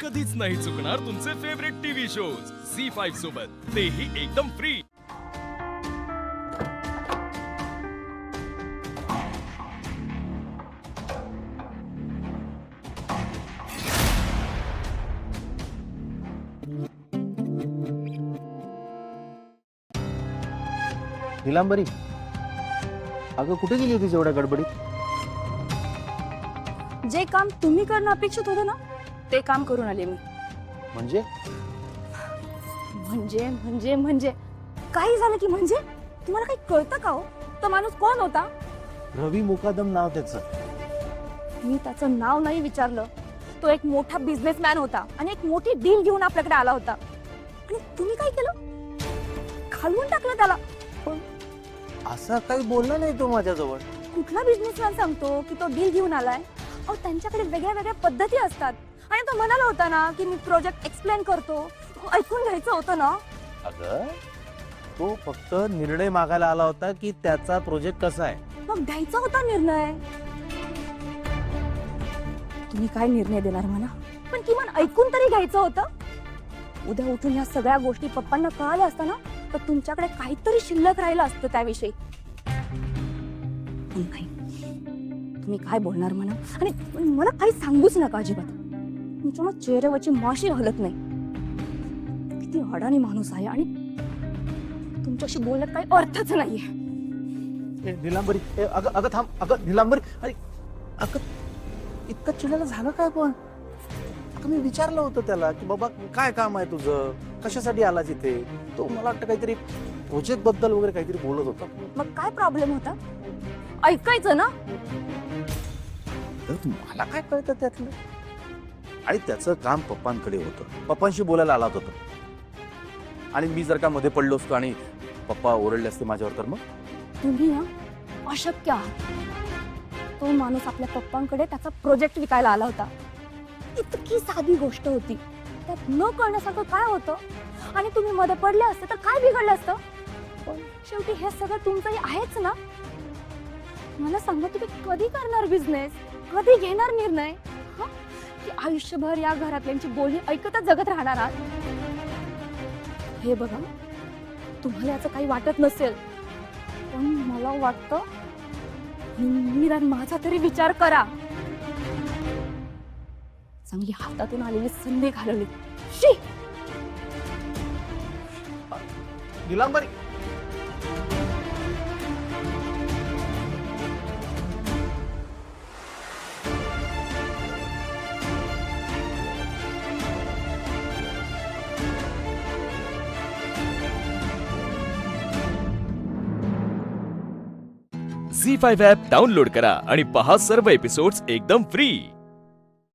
कधीच नाही चुकणार तुमचे फेवरेट टीव्ही शोज झी5 सोबत, तेही एकदम फ्री। नीलांबरी, अगं कुठे गेली होतीस एवढ्या गडबडीत? जे काम तुम्ही करणं अपेक्षित होतं ना ते काम करून आले मी। म्हणजे म्हणजे म्हणजे म्हणजे काही झालं की म्हणजे तुम्हाला काही कळतं का हो? तो माणूस कोण होता? रवी मुकादम नाव त्याचं। मी त्याचं नाव नाही विचारलं। तो एक मोठा बिझनेसमॅन होता आणि एक मोठी डील घेऊन आपल्याकडे आला होता आणि तुम्ही काय केलं? खालवून टाकलं त्याला। पण असं काही बोलला नाही तो माझ्याजवळ। कुठला बिझनेसमॅन सांगतो की तो डील घेऊन आलाय? अहो त्यांच्याकडे वेगळ्या वेगळ्या पद्धती असतात आणि तो म्हणाला होता ना की मी प्रोजेक्ट एक्सप्लेन करतो, ऐकून घ्यायचं होतं ना। अगं तो फक्त निर्णय मागायला आला होता की त्याचा प्रोजेक्ट कसा आहे। मग द्यायचा होता निर्णय। तुम्ही काय निर्णय देणार म्हणा, पण किमान ऐकून तरी घ्यायचं होतं। उद्या उठून या सगळ्या गोष्टी पप्पांना कळाल्या असता ना तर तुमच्याकडे काहीतरी शिल्लक राहिलं असतं त्याविषयी। पण नाही, तुम्ही काय बोलणार म्हणा आणि मला काही सांगूच नका अजिबात। तुमच्या चेहऱ्यावरची माशी हलत नाही। किती अडाणी माणूस आहे आणि तुमच्याशी बोलण्यात काही अर्थच नाहीये। नीलांबरी, अगं अगं थांब, अगं नीलांबरी, अरे अगं इतकं चिडायला झालं काय? पण अगं मी विचारलं होतं त्याला की बाबा काय काम आहे तुझं, कशासाठी आलास इथे? तो मला वाटतं काहीतरी प्रोजेक्ट बद्दल वगैरे काहीतरी बोलत होता। मग काय प्रॉब्लेम होता? ऐकायचं ना। तर मला काय कळतं त्यातलं? आणि त्याचं काम पप्पांकडे होतं, पप्पांशी बोलायला आला होता। आणि मी जर का मध्ये पडलो असतो आणि पप्पा ओरडले असते माझ्यावर तर मग तुम्ही ना अशक्य आहात। तो माणूस आपल्या पप्पांकडे त्याचा प्रोजेक्ट विकायला आला होता। इतकी साधी गोष्ट होती, त्यात न कळण्यासारखं काय होतं? आणि तुम्ही मध्ये पडले असते तर काय बिघडलं असतं? पण शेवटी हे सगळं तुमचंही आहेच ना। मला सांगा, तुम्ही कधी करणार बिझनेस, कधी घेणार निर्णय? की आयुष्यभर या घरातल्यांची बोलणी ऐकतच जगत राहणार आहात? हे बघा, तुम्हाला याचं काही वाटत नसेल पण मला वाटतं निदान माझा तरी विचार करा। चांगली हातातून आलेली संधी घालवली। शी! नीलांबरी, झी5 ॲप डाउनलोड करा आणि पहा सर्व एपिसोड्स एकदम फ्री।